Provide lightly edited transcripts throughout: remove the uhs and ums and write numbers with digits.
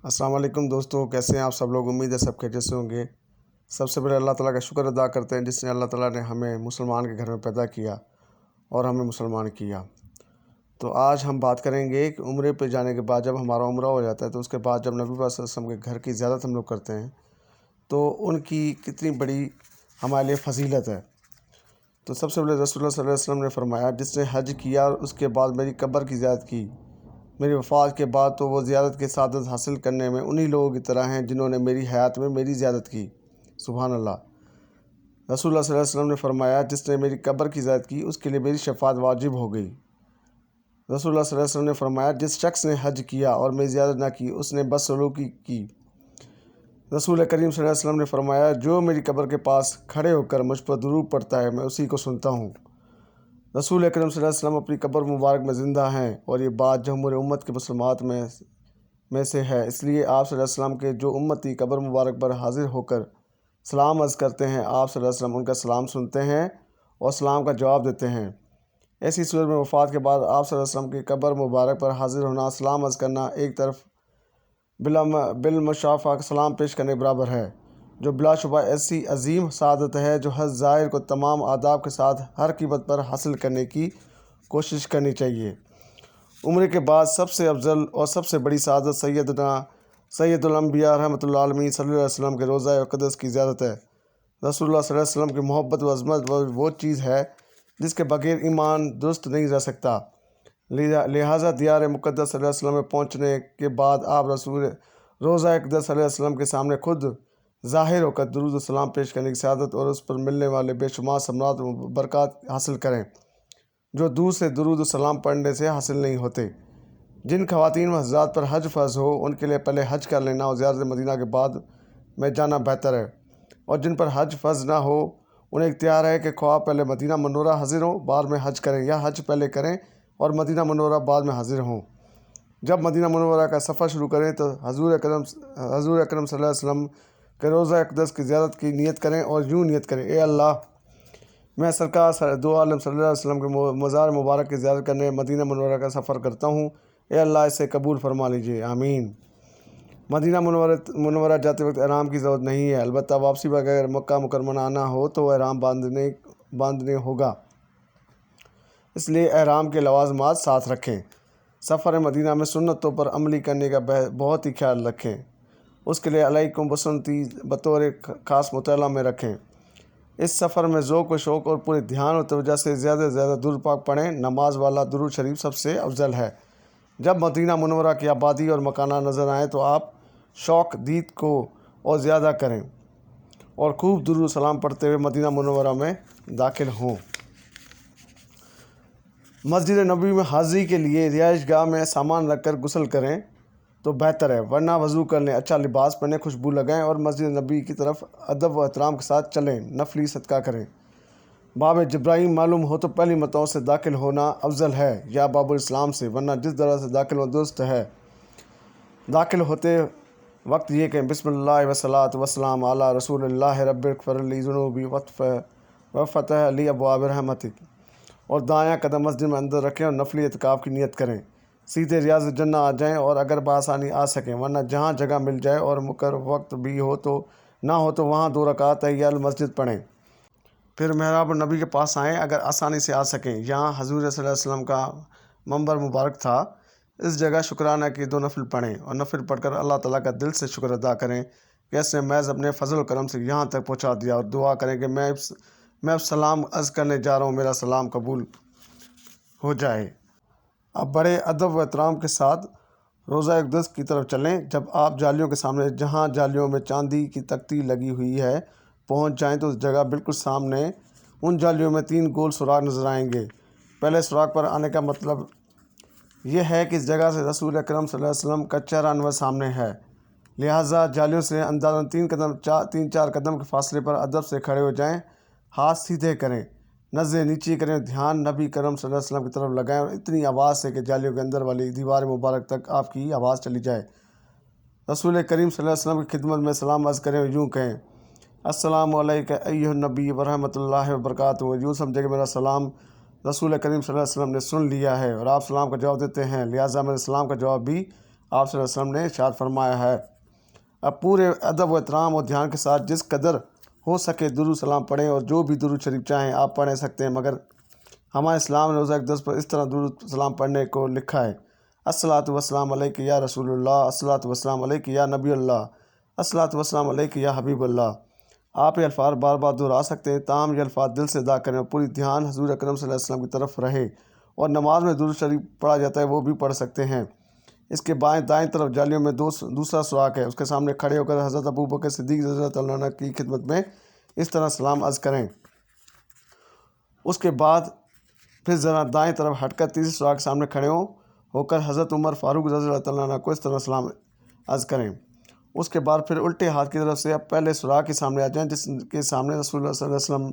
السلام علیکم دوستو، کیسے ہیں آپ سب لوگ؟ امید ہے سب خیریت سے ہوں گے۔ سب سے پہلے اللہ تعالیٰ کا شکر ادا کرتے ہیں جس نے اللہ تعالیٰ نے ہمیں مسلمان کے گھر میں پیدا کیا اور ہمیں مسلمان کیا۔ تو آج ہم بات کریں گے کہ عمرے پہ جانے کے بعد جب ہمارا عمرہ ہو جاتا ہے تو اس کے بعد جب نبی صلی اللہ علیہ وسلم کے گھر کی زیارت ہم لوگ کرتے ہیں تو ان کی کتنی بڑی ہمارے لیے فضیلت ہے۔ تو سب سے پہلے رسول اللہ صلی اللہ علیہ وسلم نے فرمایا، جس نے حج کیا اور اس کے بعد میری قبر کی زیارت کی میری وفات کے بعد تو وہ زیارت کی سعادت حاصل کرنے میں انہی لوگوں کی طرح ہیں جنہوں نے میری حیات میں میری زیارت کی۔ سبحان اللہ۔ رسول اللہ صلی اللہ علیہ وسلم نے فرمایا، جس نے میری قبر کی زیارت کی اس کے لیے میری شفاعت واجب ہو گئی۔ رسول اللہ صلی اللہ علیہ وسلم نے فرمایا، جس شخص نے حج کیا اور میری زیارت نہ کی اس نے بدسلوکی کی۔ رسول کریم صلی اللہ علیہ وسلم نے فرمایا، جو میری قبر کے پاس کھڑے ہو کر مجھ پر درود پڑھتا ہے میں اسی کو سنتا ہوں۔ رسول اکرم صلی اللہ علیہ وسلم اپنی قبر مبارک میں زندہ ہیں اور یہ بات جمہور امت کے مسلمات میں سے ہے، اس لیے آپ صلی اللہ علیہ وسلم کے جو امتی قبر مبارک پر حاضر ہو کر سلام عرض کرتے ہیں، آپ صلی اللہ علیہ وسلم ان کا سلام سنتے ہیں اور سلام کا جواب دیتے ہیں۔ ایسی صورت میں وفات کے بعد آپ صلی اللہ علیہ وسلم کی قبر مبارک پر حاضر ہونا، سلام عرض کرنا ایک طرف بالمشافہ سلام پیش کرنے برابر ہے، جو بلا شبہ ایسی عظیم سعادت ہے جو ہر زائر کو تمام آداب کے ساتھ ہر قیمت پر حاصل کرنے کی کوشش کرنی چاہیے۔ عمرے کے بعد سب سے افضل اور سب سے بڑی سعادت سید الانبیاء رحمۃ اللہ علیہ صلی اللہ علیہ وسلم کے روضہ اقدس کی زیارت ہے۔ رسول اللہ صلی اللہ علیہ وسلم کی محبت و عظمت وہ چیز ہے جس کے بغیر ایمان درست نہیں رہ سکتا، لہٰذا دیار مقدس صلی اللہ علیہ وسلم میں پہنچنے کے بعد آپ روضہ اقدس صلی اللہ علیہ وسلم کے سامنے خود ظاہر ہو کر درود و سلام پیش کرنے کی سعادت اور اس پر ملنے والے بے شمار ثمرات و برکات حاصل کریں جو دور سے درود و سلام پڑھنے سے حاصل نہیں ہوتے۔ جن خواتین و حضرات پر حج فرض ہو ان کے لیے پہلے حج کر لینا اور زیارت مدینہ کے بعد میں جانا بہتر ہے، اور جن پر حج فرض نہ ہو انہیں اختیار ہے کہ خواہ پہلے مدینہ منورہ حاضر ہوں بعد میں حج کریں یا حج پہلے کریں اور مدینہ منورہ بعد میں حاضر ہوں۔ جب مدینہ منورہ کا سفر شروع کریں تو حضور اکرم صلی اللہ علیہ وسلم کہ روضہ اقدس کی زیارت کی نیت کریں اور یوں نیت کریں، اے اللہ، میں سرکار دو عالم صلی اللہ علیہ وسلم کے مزار مبارک کی زیارت کرنے مدینہ منورہ کا سفر کرتا ہوں، اے اللہ اسے قبول فرما لیجیے، آمین۔ مدینہ منورہ جاتے وقت احرام کی ضرورت نہیں ہے، البتہ واپسی پر اگر مکہ مکرمہ آنا ہو تو احرام باندھنے ہوگا، اس لیے احرام کے لوازمات ساتھ رکھیں۔ سفر مدینہ میں سنتوں پر عملی کرنے کا بہت ہی خیال رکھیں، اس کے لیے علیکم بسنتی بطور خاص مطالعہ میں رکھیں۔ اس سفر میں ذوق و شوق اور پورے دھیان و توجہ سے زیادہ درود پاک پڑھیں، نماز والا درود شریف سب سے افضل ہے۔ جب مدینہ منورہ کی آبادی اور مکانات نظر آئیں تو آپ شوق دید کو اور زیادہ کریں اور خوب درود و سلام پڑھتے ہوئے مدینہ منورہ میں داخل ہوں۔ مسجد نبوی میں حاضری کے لیے رہائش گاہ میں سامان رکھ کر غسل کریں تو بہتر ہے، ورنہ وضو کر لیں، اچھا لباس پہنیں، خوشبو لگائیں اور مسجد نبوی کی طرف ادب و احترام کے ساتھ چلیں، نفلی صدقہ کریں۔ باب جبرائیل معلوم ہو تو پہلی مرتبہ سے داخل ہونا افضل ہے یا باب الاسلام سے، ورنہ جس طرح سے داخل ہونا درست ہے۔ داخل ہوتے وقت یہ کہیں، بسم اللہ والصلاۃ والسلام علی رسول اللہ رب اغفر لی ذنوبی وفتح لی ابواب رحمتک، اور دایاں قدم مسجد میں اندر رکھیں اور نفلی اعتکاف کی نیت کریں، سیدھے ریاض الجنہ آ جائیں اور اگر بآسانی آ سکیں، ورنہ جہاں جگہ مل جائے اور مقرر وقت بھی نہ ہو تو وہاں 2 رکعت تحیہ المسجد پڑھیں، پھر محراب النبی کے پاس آئیں اگر آسانی سے آ سکیں۔ یہاں حضور صلی اللہ علیہ وسلم کا منبر مبارک تھا، اس جگہ شکرانہ کی 2 نفل پڑھیں اور نفل پڑھ کر اللہ تعالیٰ کا دل سے شکر ادا کریں کہ اس نے محض اپنے فضل و کرم سے یہاں تک پہنچا دیا، اور دعا کریں کہ میں اب سلام عرض کرنے جا رہا ہوں، میرا سلام قبول ہو جائے۔ اب بڑے ادب و احترام کے ساتھ روضہ اقدس کی طرف چلیں۔ جب آپ جالیوں کے سامنے جہاں جالیوں میں چاندی کی تختی لگی ہوئی ہے پہنچ جائیں تو اس جگہ بالکل سامنے ان جالیوں میں 3 گول سوراخ نظر آئیں گے۔ پہلے سوراخ پر آنے کا مطلب یہ ہے کہ اس جگہ سے رسول اکرم صلی اللہ علیہ وسلم کا چہرہ انور سامنے ہے، لہٰذا جالیوں سے اندازاً 3-4 قدم کے فاصلے پر ادب سے کھڑے ہو جائیں، ہاتھ سیدھے کریں، نظریں نیچی کریں، دھیان نبی کرم صلی اللہ علیہ وسلم کی طرف لگائیں اور اتنی آواز سے کہ جالیوں کے اندر والی دیوار مبارک تک آپ کی آواز چلی جائے۔ رسول کریم صلی اللہ علیہ وسلم کی خدمت میں سلام عرض کریں اور یوں کہیں، السلام علیکم ایھا النبی ورحمۃ اللہ وبرکاتہ، یوں سمجھے کہ میرا سلام رسول کریم صلی اللہ علیہ وسلم نے سن لیا ہے اور آپ سلام کا جواب دیتے ہیں، لہٰذا میرے سلام کا جواب بھی آپ صلی اللہ علیہ وسلم نے ارشاد فرمایا ہے، اب پورے ادب و احترام اور دھیان کے ساتھ جس قدر ہو سکے درود سلام پڑھیں، اور جو بھی درود شریف چاہیں آپ پڑھ سکتے ہیں، مگر ہمارے اسلام نے روزہ اقدس پر اس طرح درود سلام پڑھنے کو لکھا ہے: الصلاۃ والسلام علیک یا رسول اللہ، الصلاۃ والسلام علیک یا نبی اللہ، الصلاۃ والسلام علیک یا حبیب اللہ۔ آپ یہ الفاظ بار بار دہرا سکتے ہیں، تاہم یہ الفاظ دل سے ادا کریں اور پوری دھیان حضور اکرم صلی اللہ علیہ وسلم کی طرف رہے۔ اور نماز میں درود شریف پڑھا جاتا ہے وہ بھی پڑھ سکتے ہیں۔ اس کے بائیں دائیں طرف جالیوں میں دوسرا سوراخ ہے، اس کے سامنے کھڑے ہو کر حضرت ابو بکر صدیق رضی اللہ تعالیٰ عنہ کی خدمت میں اس طرح سلام عرض کریں۔ اس کے بعد پھر ذرا دائیں طرف ہٹ کر تیسرے سوراخ کے سامنے کھڑے ہو کر حضرت عمر فاروق رضی اللہ تعالیٰ عنہ کو اس طرح سلام عرض کریں۔ اس کے بعد پھر الٹے ہاتھ کی طرف سے اب پہلے سوراخ کے سامنے آ جائیں جس کے سامنے رسول اللہ صلی اللہ علیہ وسلم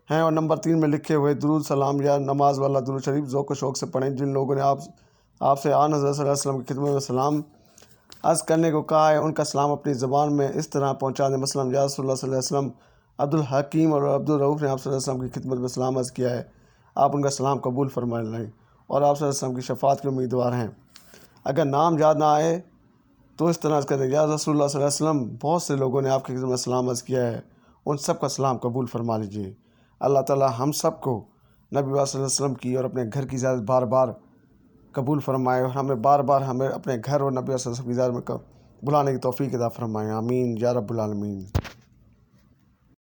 ہیں، اور نمبر 3 میں لکھے ہوئے درود سلام یا نماز والا درود شریف ذوق و شوق سے پڑھیں۔ جن لوگوں نے آپ سے آن حضرت صلی اللہ علیہ وسلم کی خدمت میں سلام عرض کرنے کو کہا ہے، ان کا سلام اپنی زبان میں اس طرح پہنچا دیں، مثلاً یا رسول اللہ صلی اللہ علیہ وسلم، عبدالحکیم اور عبدالرؤوف نے آپ صلی اللہ علیہ وسلم کی خدمت میں سلام عرض کیا ہے، آپ ان کا سلام قبول فرما لیں اور آپ صلی اللہ علیہ وسلم کی شفاعت کے امیدوار ہیں۔ اگر نام یاد نہ آئے تو اس طرح کریں: یا رسول اللہ صلی اللہ علیہ وسلم، بہت سے لوگوں نے آپ کی خدمت میں سلام عرض کیا ہے، ان سب کا سلام قبول فرما لیجیے۔ اللہ تعالیٰ ہم سب کو نبی صلی اللہ علیہ وسلم کی اور اپنے گھر کی زیارت بار بار قبول فرمائے، اور ہمیں بار بار اپنے گھر اور نبی صلی اللہ علیہ وسلم کی زیارت میں بلانے کی توفیق عطا فرمائے۔ آمین یا رب العالمین۔